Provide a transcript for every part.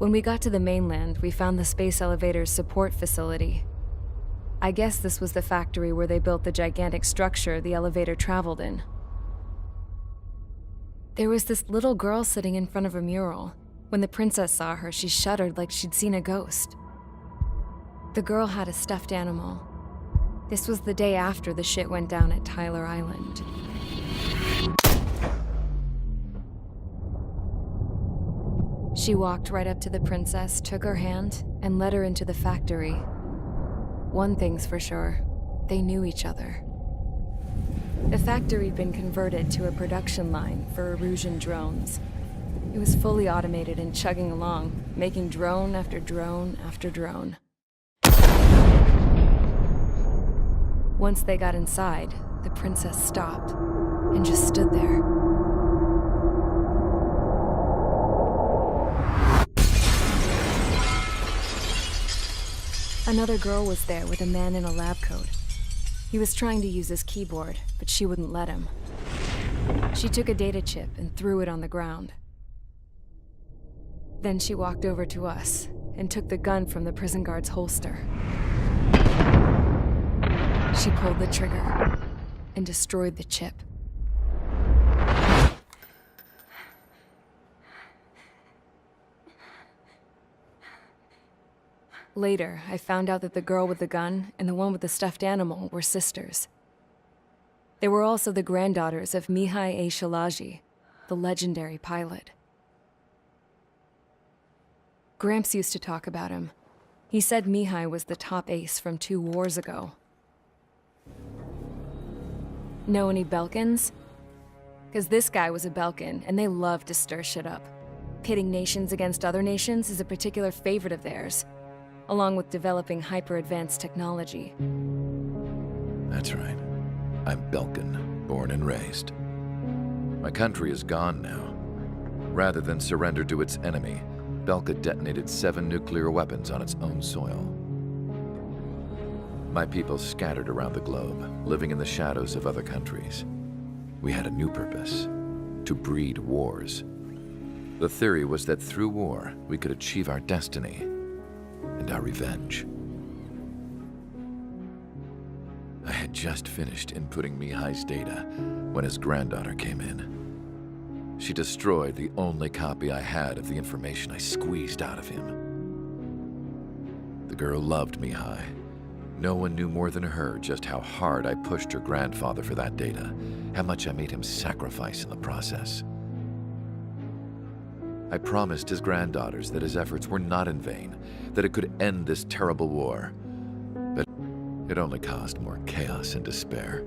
When we got to the mainland, we found the space elevator's support facility. I guess this was the factory where they built the gigantic structure the elevator traveled in. There was this little girl sitting in front of a mural. When the princess saw her, she shuddered like she'd seen a ghost. The girl had a stuffed animal. This was the day after the shit went down at Tyler Island. She walked right up to the princess, took her hand, and led her into the factory. One thing's for sure, they knew each other. The factory had been converted to a production line for Erusian drones. It was fully automated and chugging along, making drone after drone after drone. Once they got inside, the princess stopped and just stood there. Another girl was there with a man in a lab coat. He was trying to use his keyboard, but she wouldn't let him. She took a data chip and threw it on the ground. Then she walked over to us and took the gun from the prison guard's holster. She pulled the trigger and destroyed the chip. Later, I found out that the girl with the gun and the one with the stuffed animal were sisters. They were also the granddaughters of Mihai A. Shalaji, the legendary pilot. Gramps used to talk about him. He said Mihai was the top ace from 2 wars ago. Know any Belkans? Because this guy was a Belkan, and they love to stir shit up. Pitting nations against other nations is a particular favorite of theirs, along with developing hyper-advanced technology. That's right. I'm Belkan, born and raised. My country is gone now. Rather than surrender to its enemy, Belka detonated 7 nuclear weapons on its own soil. My people scattered around the globe, living in the shadows of other countries. We had a new purpose: to breed wars. The theory was that through war, we could achieve our destiny and our revenge. I had just finished inputting Mihai's data when his granddaughter came in. She destroyed the only copy I had of the information I squeezed out of him. The girl loved Mihai. No one knew more than her just how hard I pushed her grandfather for that data, how much I made him sacrifice in the process. I promised his granddaughters that his efforts were not in vain, that it could end this terrible war. But it only caused more chaos and despair.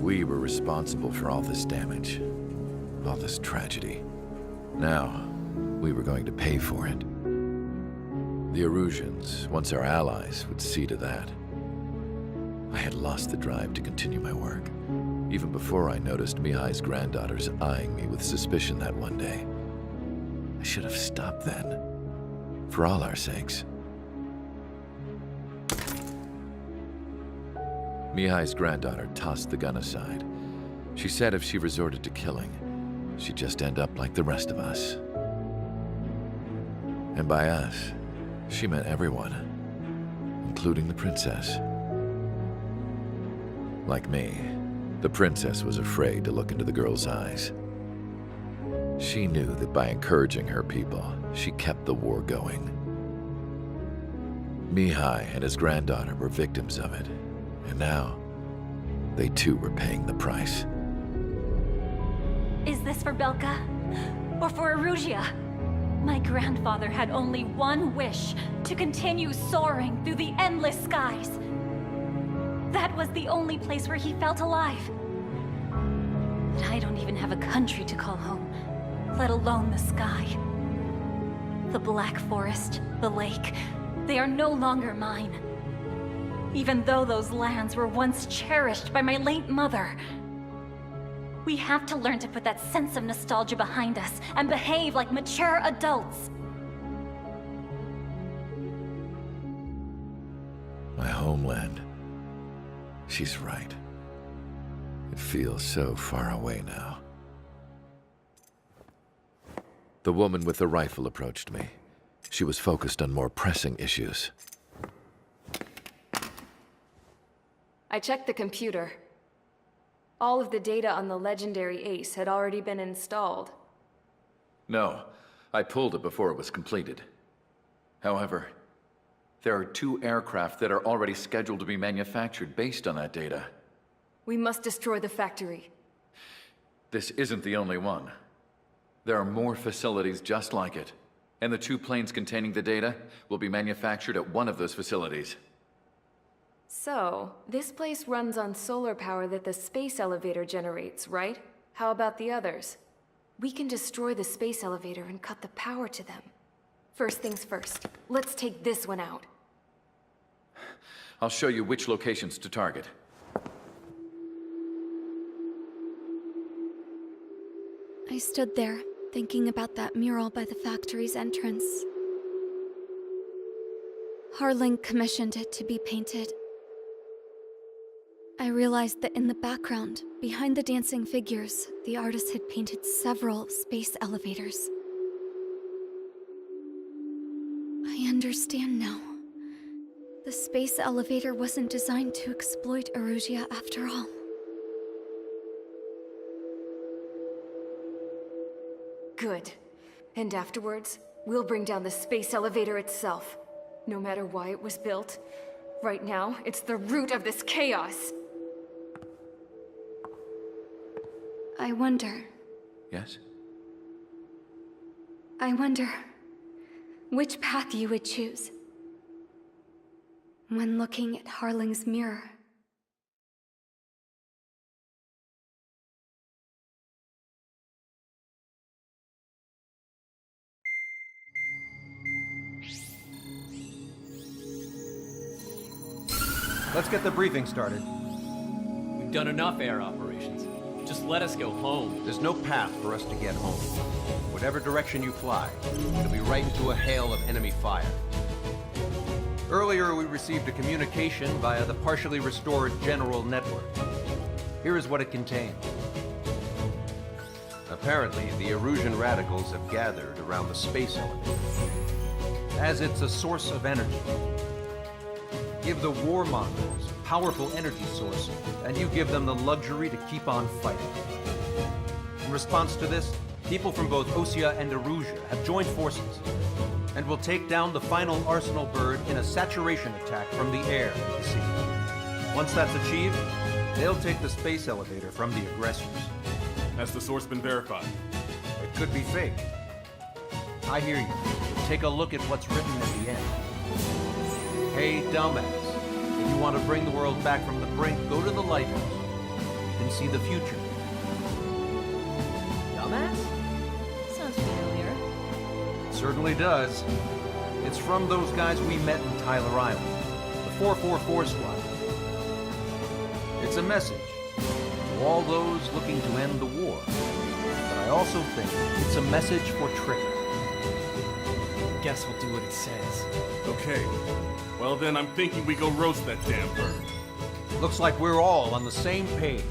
We were responsible for all this damage, all this tragedy. Now, we were going to pay for it. The Erusians, once our allies, would see to that. I had lost the drive to continue my work, even before I noticed Mihai's granddaughters eyeing me with suspicion that one day. I should have stopped then, for all our sakes. Mihai's granddaughter tossed the gun aside. She said if she resorted to killing, she'd just end up like the rest of us. And by us, she meant everyone, including the princess. Like me, the princess was afraid to look into the girl's eyes. She knew that by encouraging her people, she kept the war going. Mihai and his granddaughter were victims of it, and now, they too were paying the price. Is this for Belka? Or for Erusia? My grandfather had only one wish: to continue soaring through the endless skies. That was the only place where he felt alive. But I don't even have a country to call home, let alone the sky. The Black Forest, the lake, they are no longer mine. Even though those lands were once cherished by my late mother. We have to learn to put that sense of nostalgia behind us and behave like mature adults. My homeland. She's right. It feels so far away now. The woman with the rifle approached me. She was focused on more pressing issues. I checked the computer. All of the data on the legendary Ace had already been installed. No, I pulled it before it was completed. However, there are 2 aircraft that are already scheduled to be manufactured based on that data. We must destroy the factory. This isn't the only one. There are more facilities just like it, and the 2 planes containing the data will be manufactured at one of those facilities. So, this place runs on solar power that the space elevator generates, right? How about the others? We can destroy the space elevator and cut the power to them. First things first, let's take this one out. I'll show you which locations to target. I stood there, thinking about that mural by the factory's entrance. Harling commissioned it to be painted. I realized that in the background, behind the dancing figures, the artist had painted several space elevators. I understand now. The space elevator wasn't designed to exploit Erusia after all. Good. And afterwards, we'll bring down the space elevator itself. No matter why it was built, right now, it's the root of this chaos. I wonder Yes? which path you would choose when looking at Harling's mirror. Let's get the briefing started. We've done enough air operations. Just let us go home. There's no path for us to get home. Whatever direction you fly, it'll be right into a hail of enemy fire. Earlier, we received a communication via the partially restored general network. Here is what it contained. Apparently, the Erusian radicals have gathered around the space elevator, as it's a source of energy. Give the warmongers a powerful energy source, and you give them the luxury to keep on fighting. In response to this, people from both Osea and Erusia have joined forces, and will take down the final Arsenal bird in a saturation attack from the air to the sea. Once that's achieved, they'll take the space elevator from the aggressors. Has the source been verified? It could be fake. I hear you, but take a look at what's written at the end. Hey, dumbass. If you want to bring the world back from the brink, go to the Lighthouse. You can see the future. Dumbass? Sounds familiar. It certainly does. It's from those guys we met in Tyler Island, the 444 Squad. It's a message to all those looking to end the war. But I also think it's a message for Tricker. Guess we'll do what it says. Okay. Well then, I'm thinking we go roast that damn bird. Looks like we're all on the same page.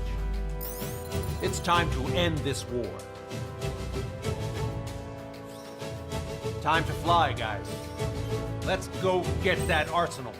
It's time to end this war. Time to fly, guys. Let's go get that Arsenal bird.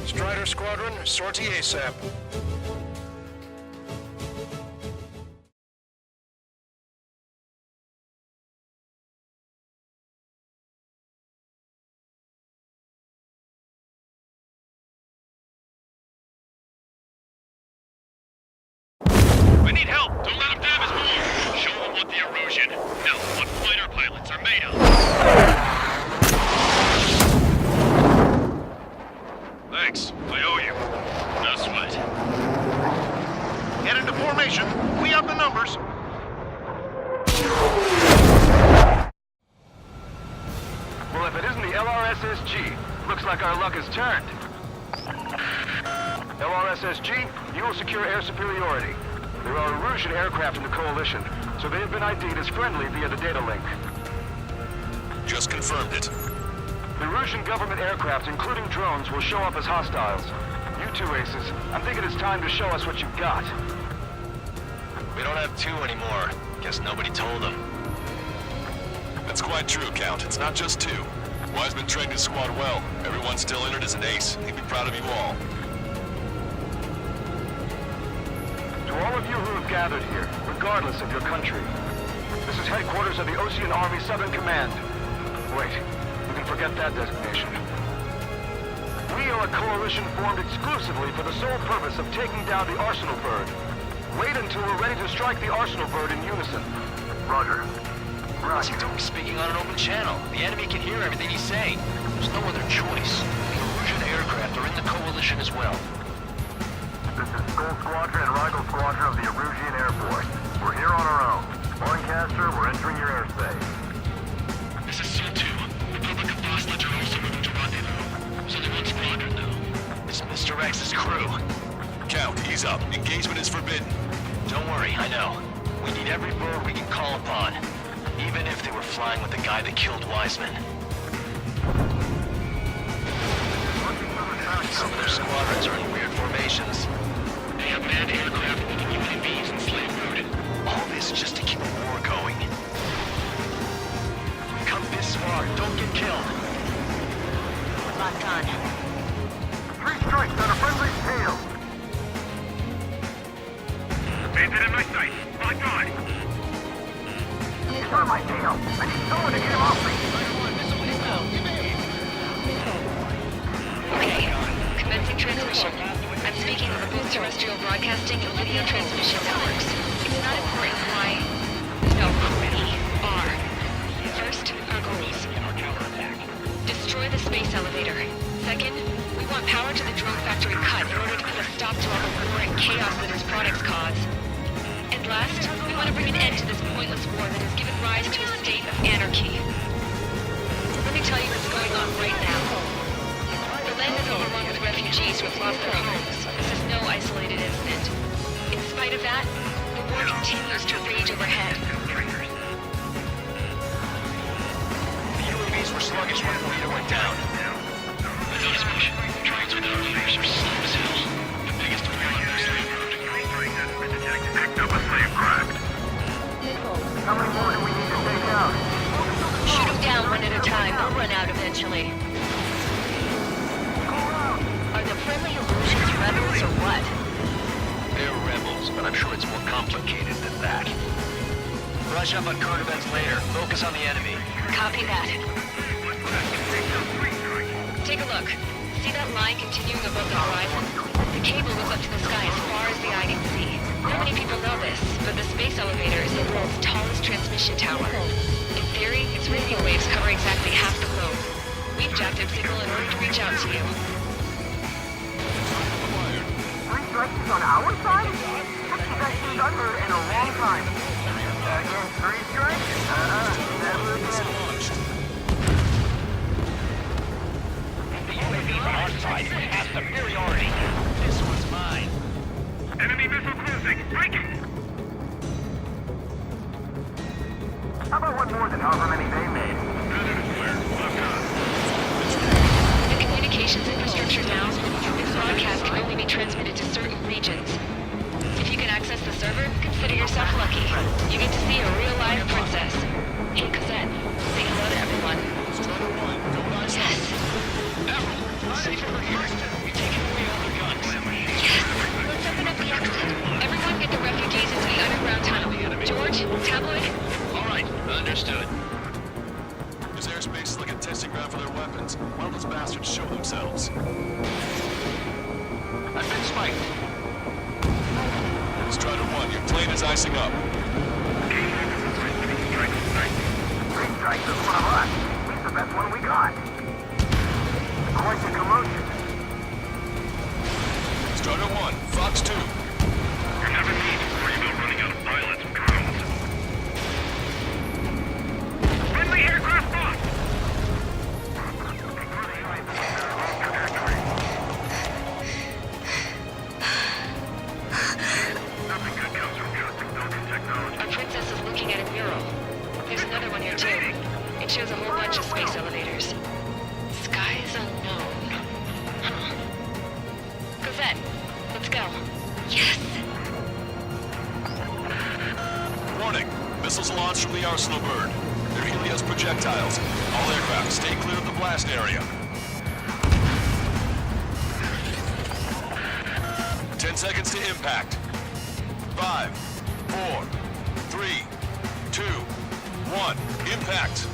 Strider Squadron, sortie ASAP. We need help! Don't let them damage more! Show them what the Erusian, no, what fighter pilots are made of! Thanks, I owe you. No sweat. Get into formation. We have the numbers. Well, if it isn't the LRSSG, looks like our luck has turned. LRSSG, you will secure air superiority. There are Erusian aircraft in the Coalition, so they have been ID'd as friendly via the data link. Just confirmed it. The Erusian government aircraft, including drones, will show up as hostiles. You two aces, I'm thinking it's time to show us what you've got. We don't have two anymore. Guess nobody told them. That's quite true, Count. It's not just two. Wiseman trained his squad well. Everyone's still entered as an ace. He'd be proud of you all. To all of you who have gathered here, regardless of your country, this is headquarters of the Ocean Army Southern Command. Wait, you can forget that designation. We are a coalition formed exclusively for the sole purpose of taking down the Arsenal Bird. Wait until we're ready to strike the Arsenal Bird in unison. Roger. What's he doing speaking on an open channel? The enemy can hear everything he's saying. There's no other choice. The Erusian aircraft are in the coalition as well. This is Skull Squadron and Rigel Squadron of the Erusian Air Force. We're here on our own. Lancaster, we're entering your airspace. This is SO2. Republic of Boston are also moving to rendezvous. So they want squadron, though. It's Mr. X's crew. Count, ease up. Engagement is forbidden. Don't worry, I know. We need every bird we can call upon. Even if they were flying with the guy that killed Wiseman. Some of their squadrons are in weird formations. They have manned aircraft with UAVs and slave food. All this just to keep a war going. Come this far, don't get killed. Locked on. 3 strikes on a friendly's tail. Bandit in my sight. Locked on. He's on my tail. I need someone to get him off me. Okay, commencing transmission. I'm speaking over both terrestrial broadcasting and video transmission networks. It's not important why... No, we are. First, our goals. Destroy the space elevator. Second, we want power to the drone factory cut in order to put a stop to all the war and chaos that its products cause. And last, we want to bring an end to this pointless war that has given rise to a state of anarchy. Let me tell you what's going on right now. The land is overrun with refugees who have lost their homes. This is no isolated incident. In spite of that, the war continues to rage overhead. The UAVs were sluggish when the leader went down. I thought as much. Trains without leaders are slow as hell. The biggest war on their slave road. Picked up a slave crack. How many more do we need to take out? Shoot them down one at a time. They'll run out eventually. Are the friendly Erusians rebels or what? They're rebels, but I'm sure it's more complicated than that. Brush up on current events later. Focus on the enemy. Copy that. Take a look. See that line continuing above the horizon? The cable goes up to the sky as far as the eye can see. Not many people know this, but the space elevator is the world's tallest transmission tower. In theory, its radio waves cover exactly half the globe. We've jacked its signal in order to reach out to you. 3 strikes on our side? That seems unheard in a long time. Again, 3 strikes? Never again. The UAVs on our side have superiority. This one's mine. Enemy missile cruising. Breaking. How about one more than however many they made? The communications infrastructure now, this broadcast can only be transmitted to certain regions. If you can access the server, consider yourself lucky. You get to see a real live princess. Hey, Cosette, say hello to everyone. Yes. Admiral, safe over here. We've taken away all their guns. Yes. Let's open up the exit. Everyone get the refugees into the underground tunnel. George, Tabloid? All right, understood. This airspace is like a testing ground for their weapons. Why don't those bastards show themselves? I've been spiked. Strider 1, your plane is icing up. 3 strikes is one of us. He's the best one we got. Quite the commotion. Strider 1, Fox 2. You're never here too. It shows a whole bunch of space elevators. Skies unknown. Huh. Cosette, let's go. Yes! Warning. Missiles launched from the Arsenal bird. They're Helios projectiles. All aircraft, stay clear of the blast area. 10 seconds to impact. 5, 4, 3, 2, 1. Impact.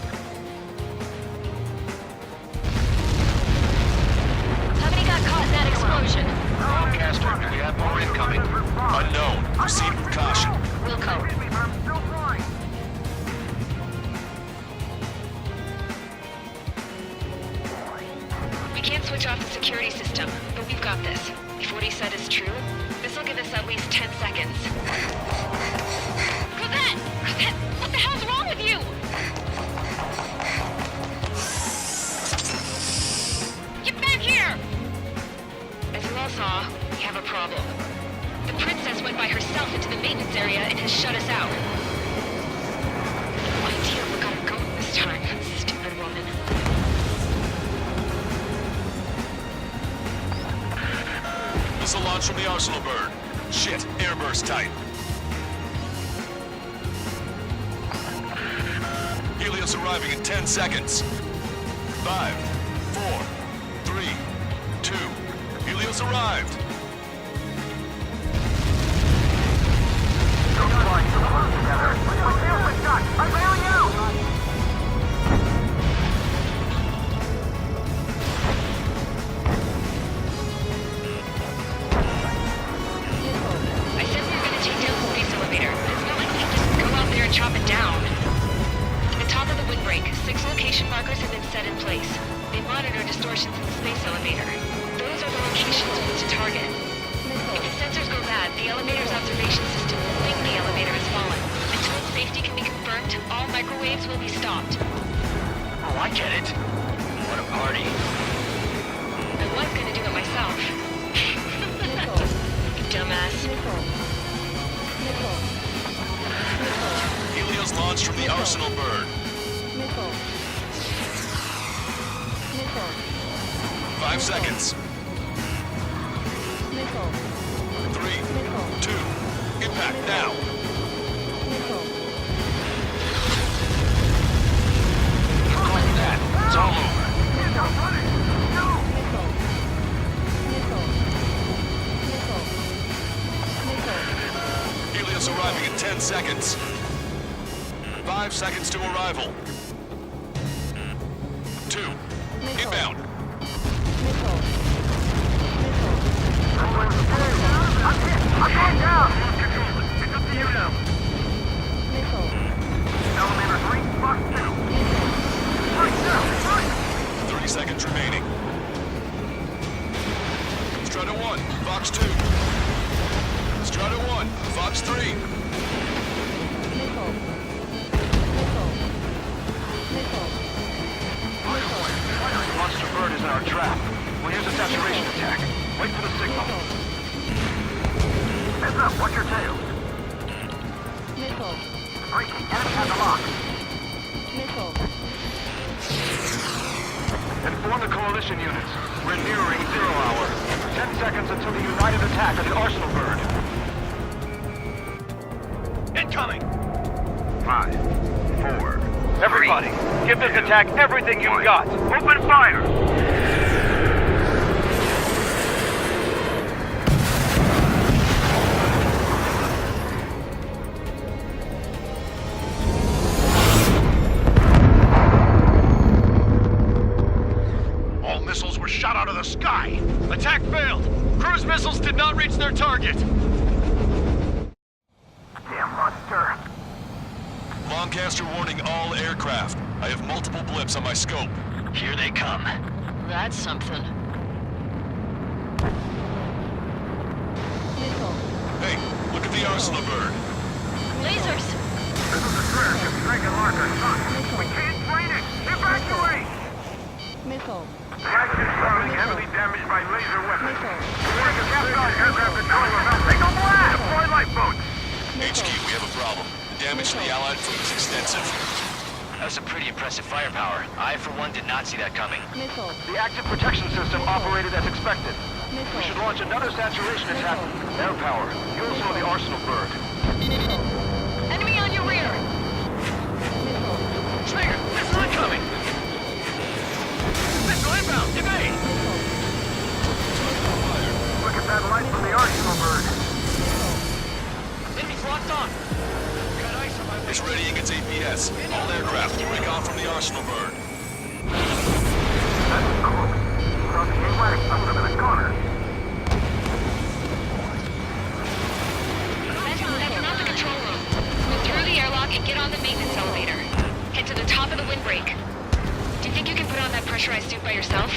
How many got caught in that explosion? Lancaster, do we have more incoming? Unknown. Proceed with caution. Wilco. We can't switch off the security system, but we've got this. If what he said is true, this will give us at least 10 seconds. Cosette! Cosette! What the hell's wrong with you? Get back here! As you all saw, we have a problem. The princess went by herself into the maintenance area and has shut us out. No idea where gotta go this time, stupid woman. Missile launch from the Arsenal bird. Shit, airburst type. Helios arriving in 10 seconds. 5, 4, 3, 2. Helios arrived. I said we were gonna take down the space elevator, but it's not like we can just go out there and chop it down. At the top of the windbreak, 6 location markers have been set in place. They monitor distortions in the space elevator. Those are the locations we need to target. If the sensors go bad, the elevator's observation system will think the elevator has fallen. Until its safety can be confirmed, all microwaves will be stopped. Oh, I get it. What a party. I was gonna do it myself. Dumbass. Helios launched from the Arsenal bird. 5 seconds. 3, 2, impact now. Like that. It's all over. Helios arriving in 10 seconds. 5 seconds to arrival. 2, inbound. I'm going down! It's up to you now. Elevator 3, Fox 2. Right now, 30 seconds remaining. Strata 1, Fox 2. Strata 1, Fox 3. Monster bird is in our trap. We'll use a saturation attack. Wait for the signal. Heads up, watch your tails. Breaking, enemy has a lock. Inform the coalition units. We're nearing 0 hour. 10 seconds until the united attack of the Arsenal bird. Incoming! 5, 4. Everybody, give this attack everything you've got. Open fire! All missiles were shot out of the sky. Attack failed. Cruise missiles did not reach their target. Damn monster. Lancaster warning all aircraft. I have multiple blips on my scope. Here they come. That's something. Hey, look at the Arsenal bird. Lasers! This is a crash of Dragon Larker Sun. We can't fight it! Evacuate! The action's being heavily damaged by laser weapons. Take a captain aircraft control about. Take a blast! Deploy lifeboats! HQ, we have a problem. The damage to the Allied fleet is extensive. That was some pretty impressive firepower. I, for one, did not see that coming. The active protection system operated as expected. We should launch another saturation attack. Air power. You also know the Arsenal bird. Enemy on your rear! Trigger, missile incoming! Missile inbound, evade! Look at that light from the Arsenal bird. Enemy's locked on. Got ice on my way. It's ready against APS. All aircraft, break off from the Arsenal bird. That's cool. Without the gateway, I would have been a goner. That's not the control room. Move through the airlock and get on the maintenance elevator. Head to the top of the windbreak. Do you think you can put on that pressurized suit by yourself?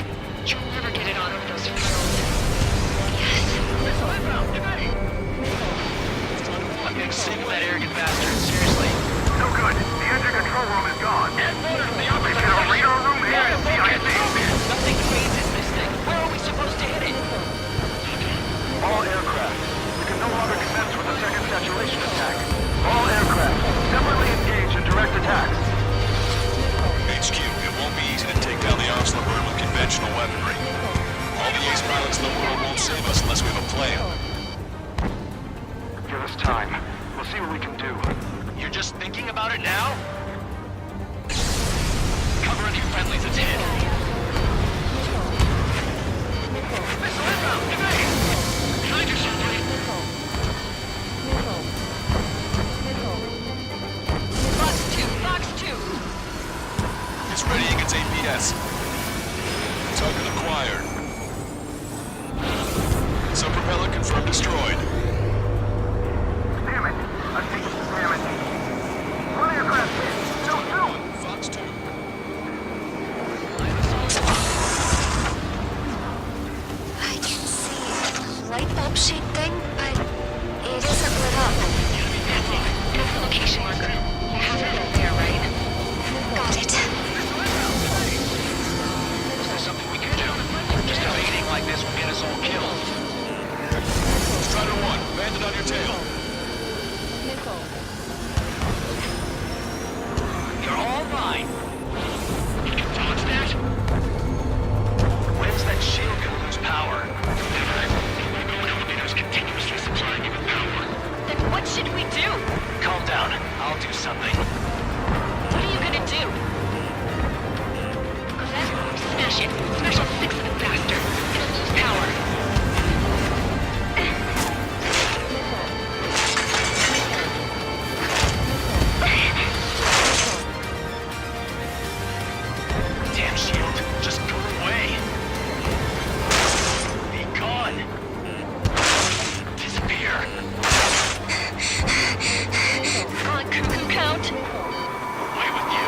You'll never get it on over those furrows. Yes. Missile inbound, evade! I'm getting sick of that arrogant bastard, seriously. No good. The engine control room is gone. Add water to the We've operator got a radar room here and CIC. Nothing phases this thing. Where are we supposed to hit it? All aircraft. We can no longer commence with the second saturation attack. All aircraft, separately engage in direct attacks. HQ, it won't be easy to take down the Arsenal bird with conventional weaponry. All the ace pilots in the world won't save us unless we have a plan. Give us time. We'll see what we can do. You're just thinking about it now? Cover any friendlies, it's hit. Missile inbound, evade! Behind you, somebody! Box 2! It's ready against APS. Target acquired. Sub-propeller confirmed destroyed. Damn it. I've taken some damage. One aircraft hit. Shoot! Fox 2. I can see a light bulb shaped thing, but it isn't lit up. That's it. That's the location marker. You have it right there, right? Got it. Is there something we can do? Just evading like this will get us all killed. Strider 1, bandit on your tail. You're all mine. Dodge that? When's that shield gonna lose power? Never. The elevator's continuously supplying you with power. Then what should we do? Calm down. I'll do something. What are you gonna do? Then smash it. Smash all 6 of them faster. It'll lose power. Damn shield. Just go away. Be gone. Disappear. On cuckoo count. Away with you.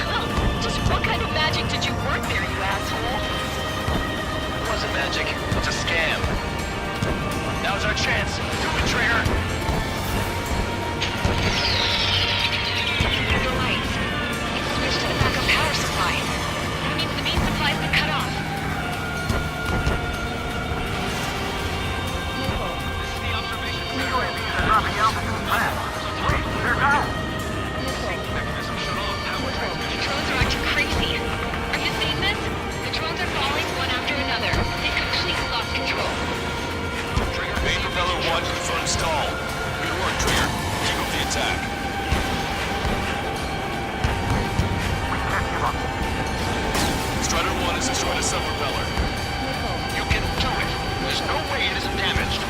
Look. Just what kind of magic did you work there, you asshole? It wasn't magic. It's a scam. Now's our chance. Do it, Trigger. The lights. It's switched to the backup power supply. That means the main supply's been cut off. This is the observation center. UAVs are dropping altitude fast. Wait, they're gone. Mechanism shut off. Power The transmission. drones are acting crazy. Are you seeing this? The drones are falling one after another. They completely lost control. Trigger. Main propeller 1 confirmed stall. Good work, Trigger. Keep up the attack. We can't give up. Strider 1 has destroyed a sub-propeller. You can do it. There's no way it isn't damaged.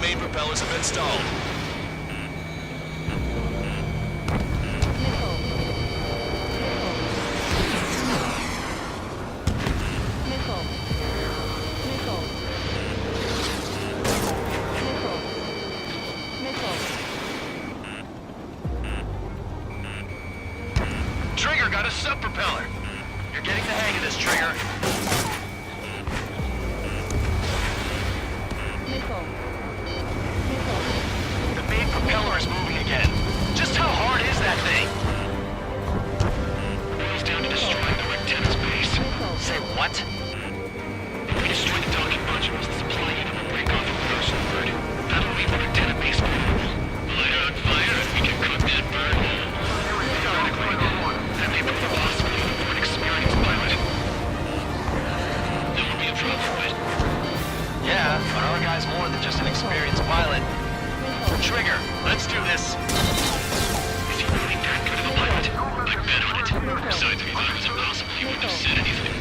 main propellers have been stalled. Trigger got a sub-propeller. You're getting the hang of this, Trigger. The main propeller is moving again. Just how hard is that thing? Boils down to destroying the Rectenna's base. Say what? If we destroy the docking modules, the supply unit will break off from the ocean bird. That'll leave the Rectenna base vulnerable. Light her on fire and we can cook that bird. Theoretically, that may prove possible even for an experienced pilot. That would be a problem, right? Yeah, but our guy's more than just an experienced pilot. Trigger, let's do this. Is he really that good of a pilot? I bet on it. Besides, if he thought it was impossible, he wouldn't have said anything.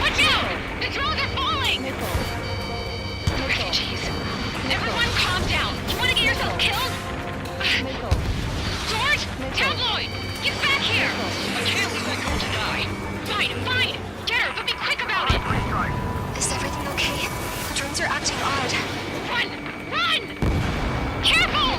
Watch out! The drones are falling! Refugees. Everyone calm down. You want to get yourself killed? George! Tabloid! Get back here! I can't leave that girl to die. Fine, fine! Get her, but be quick about it! Is everything okay? The drones are acting odd. Run! Run! Careful!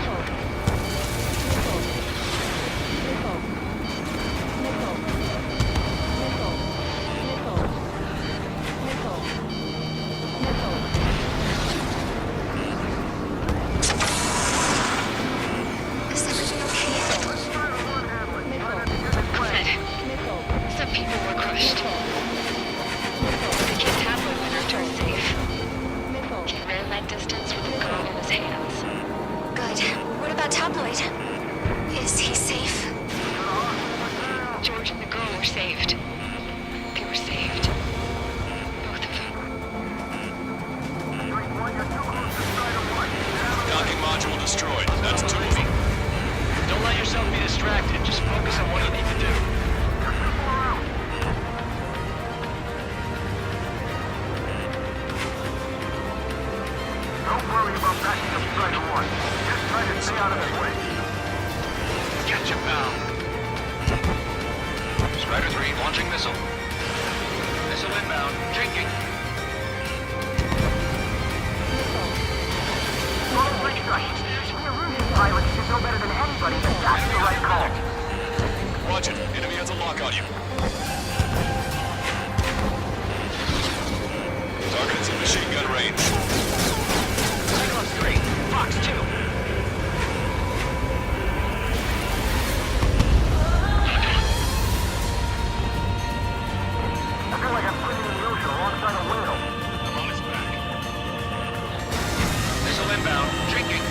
Is everything okay? Good. Some people were crushed. The kid Tabloid was returned safe. He ran that distance with a gun in his hands. Good. What about Tabloid? Is he safe? George and the girl were saved. They were saved. Both of them. Docking module destroyed. That's 2 of them. Don't let yourself be distracted. Just focus on what you need to do. Don't worry about backing up Strider 1. Just try to stay out of his way. Catch him now. Strider 3 launching missile. Missile inbound. Drinking. Pilot should know better than anybody that that's the right call. Watch it. Enemy has a lock on you. Target's in machine gun range. Cyclops 3. Fox 2. I feel like I'm swimming in the ocean alongside a whale. I'm on his back. Missile inbound. Drinking.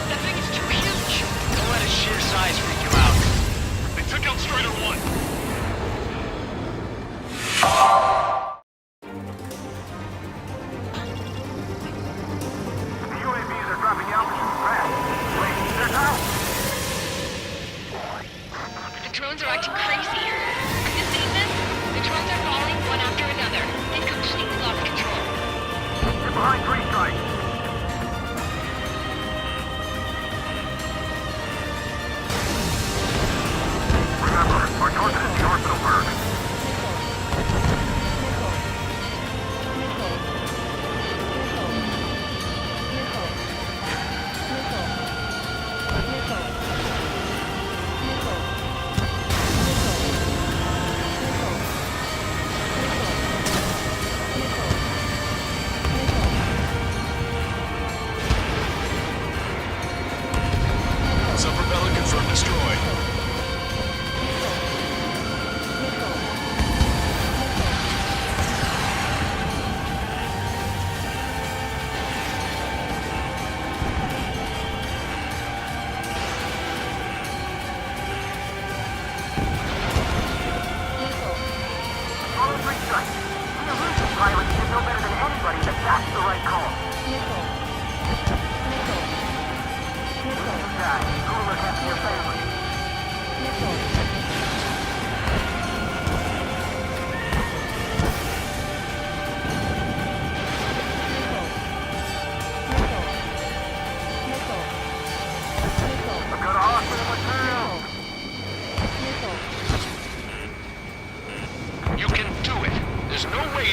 That thing is too huge. Don't let his sheer size freak you out. They took out Strider 1. The UAVs are dropping altitude fast. Wait, they're down. The drones are acting crazy. Are you seeing this? The drones are falling one after another. They've completely lost control. Get behind 3 strikes. Remember, our target is the orbital bird. Sub-propeller confirmed destroyed. Follow 3 strikes. The illusion pilot should know better than anybody that that's the right call. Die. Who will look after your family?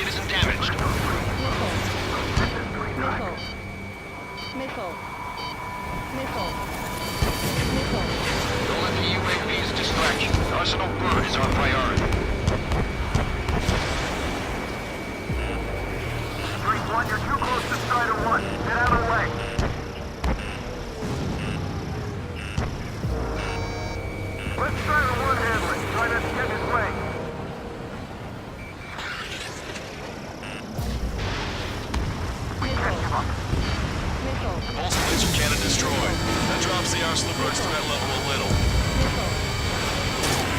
it isn't damaged. Don't let the UAVs distract you. Arsenal bird is our priority. 3-1, you're too close to Strider 1. Get out of the way. Let Strider 1 handle it. Try not to get in his way. We can't give up. Pulse laser cannon destroyed. That drops the Arsenal bird's threat level a little.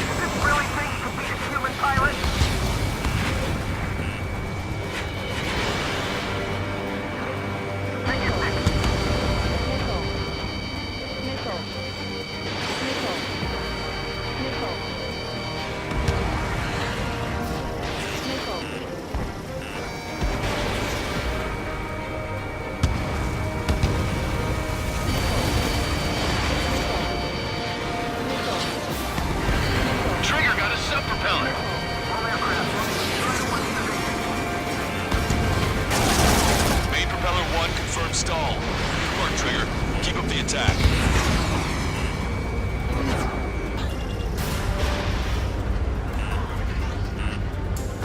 Does this really think you can beat a human pilot? Take your pick. Trigger got a sub-propeller. Main propeller 1 confirmed stall. Good work, Trigger. Keep up the attack.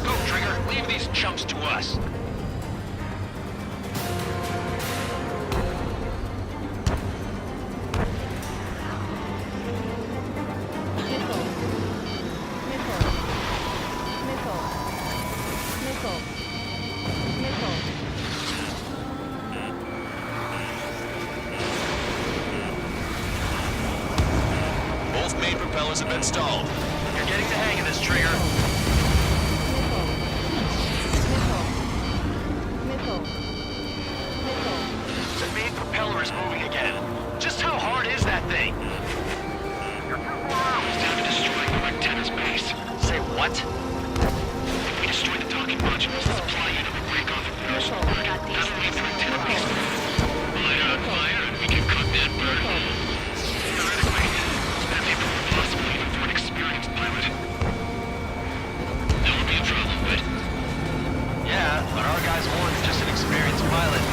Go, Trigger. Leave these chumps to us. Both main propellers have been stalled. You're getting the hang of this, Trigger. The main propeller is moving again. Just how hard is that thing? It's down to destroying the antenna's base. Say what? If we destroy the docking modules, the supply unit will break off from the Arsenal bird. That'll leave their antenna base. Light on fire and we can cook that bird. Theoretically, that may prove possible even for an experienced pilot. That would be a trouble, but... Yeah, but our guy's more than just an experienced pilot.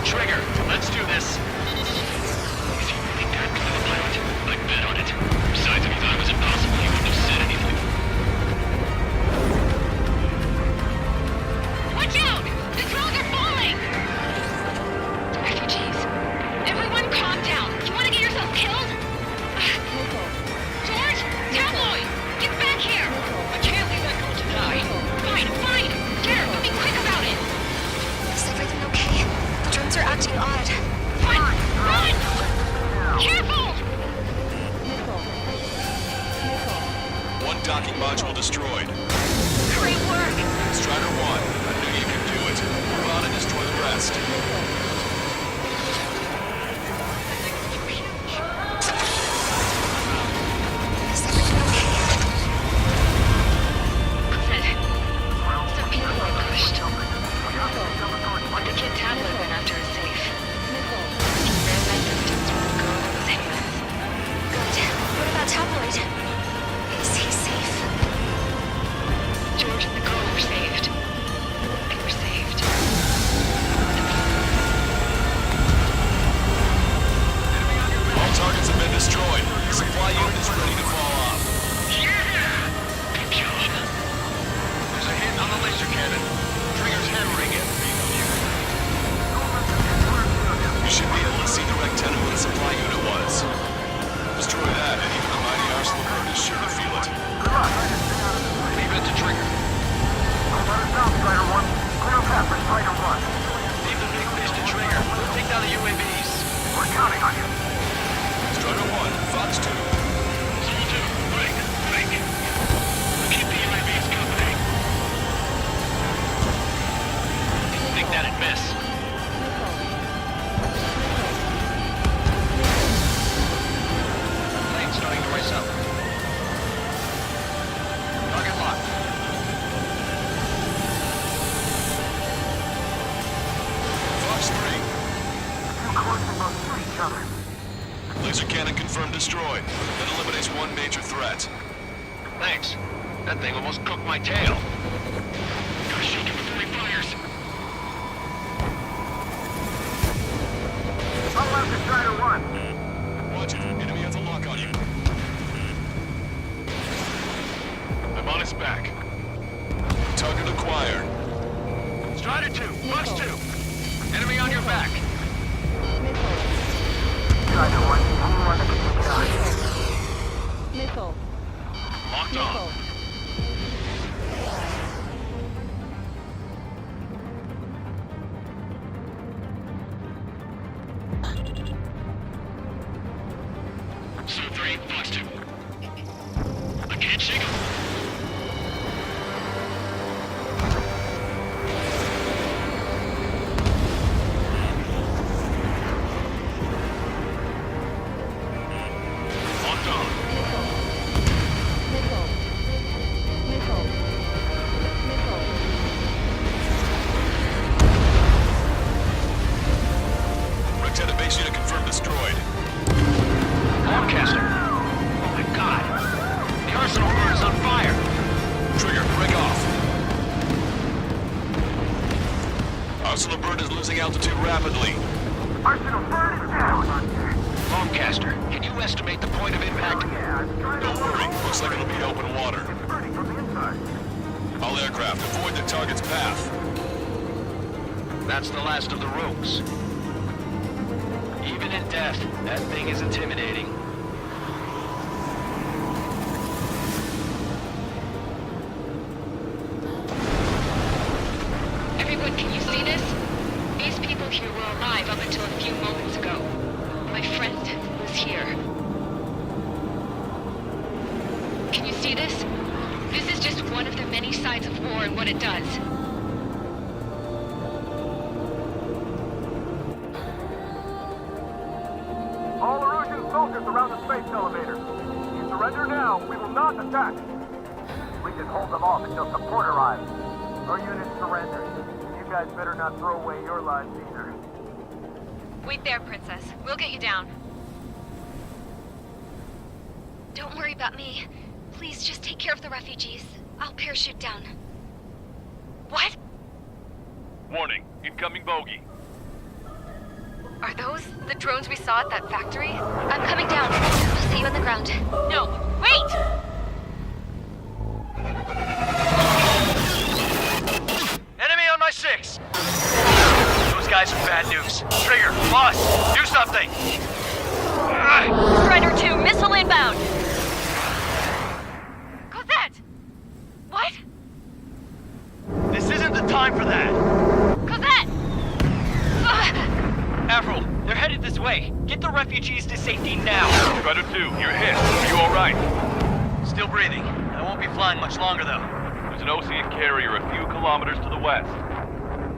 Trigger, let's do this. Is he really that good of a pilot? I'd bet on it. Besides, if he thought it was impossible, he wouldn't have said anything. Watch out! The drones are falling! Refugees. Everyone calm down. You want to get yourself killed? George? Tabloid! Get back here! I can't leave that girl to die. Fine, fine! Garrett, be quick about it! Is everything okay? The drones are acting odd. Run! Run! Careful! One docking module destroyed. Great work! Strider 1, I knew you could do it. Move on and destroy the rest. Is everything okay? Some people were pushed. But the kid Tablet went after a safe. Their resistance will go in his hands. Good. What about Tabloid? Is he safe? George and the girl were saved. They were saved. All targets have been destroyed. The supply unit is ready to fall off. Yeah! Good job. There's a hit on the laser cannon. Trigger's hammering it. You should be able to see the rectangle where the supply unit was. Destroy that, and even the mighty Arsenal bird is sure to feel it. Leave it to Trigger. Don't let us down, Strider 1. Clear a path for Strider 1. Leave the big fish to Trigger. Take down the UAVs. We're counting on you. Strider 1, Fox 2. Zone 2, break. Keep the UAVs company. Think that'd miss. Plane's starting to race up. Target locked. Fox 3. Too close to both to each other. Laser cannon confirmed destroyed. That eliminates one major threat. Thanks. That thing almost cooked my tail. Gosh, you can fire. Strider 2, Fox 2. Enemy on your back. Strider 1, anyone that can take it on. Locked on. So 3, Fox 2. I can't shake him. Locked on. Lieutenant base unit confirmed destroyed. Broadcaster. Oh my god. The arsenal bird is on fire. Trigger, break off. Arsenal bird is losing altitude rapidly. Arsenal bird is down. Broadcaster, can you estimate the point of impact? Don't worry, looks like it'll be open water. It's burning from the inside. All aircraft, avoid the target's path. That's the last of the rogues. Even in death, that thing is intimidating. Everyone, can you see this? These people here were alive up until a few moments ago. My friend was here. Can you see this? This is just one of the many sides of war and what it does. All Erusian soldiers around the space elevator. You surrender now, we will not attack. We can hold them off until support arrives. Our unit surrenders. You guys better not throw away your lives either. Wait there, Princess. We'll get you down. Don't worry about me. Please, just take care of the refugees. I'll parachute down. What? Warning, incoming bogey. Are those the drones we saw at that factory? I'm coming down. I'll see you on the ground. No, wait! Enemy on my 6! Those guys are bad news. Trigger, boss, do something! Strider 2, missile inbound! Cosette! What? This isn't the time for that! Cosette! Avril, they're headed this way. Get the refugees to safety now. Strider 2, you're hit. Are you alright? Still breathing. I won't be flying much longer, though. There's an Ocean carrier a few kilometers to the west.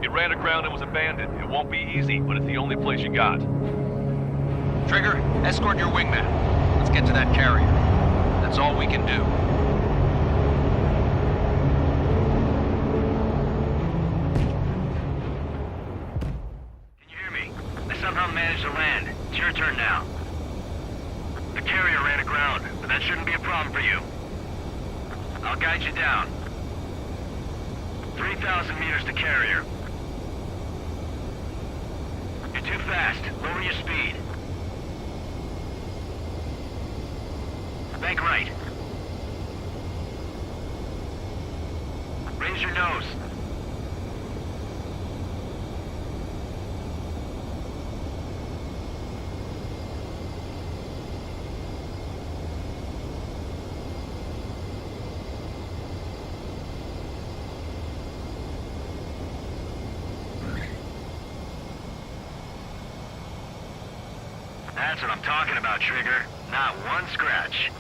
It ran aground and was abandoned. It won't be easy, but it's the only place you got. Trigger, escort your wingman. Let's get to that carrier. That's all we can do. Can you hear me? I somehow managed to land. It's your turn now. The carrier ran aground, but that shouldn't be a problem for you. I'll guide you down. 3,000 meters to carrier. You're too fast. Lower your speed. Bank right. Raise your nose. That's what I'm talking about, Trigger. Not one scratch.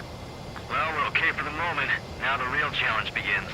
Well, we're okay for the moment. Now the real challenge begins.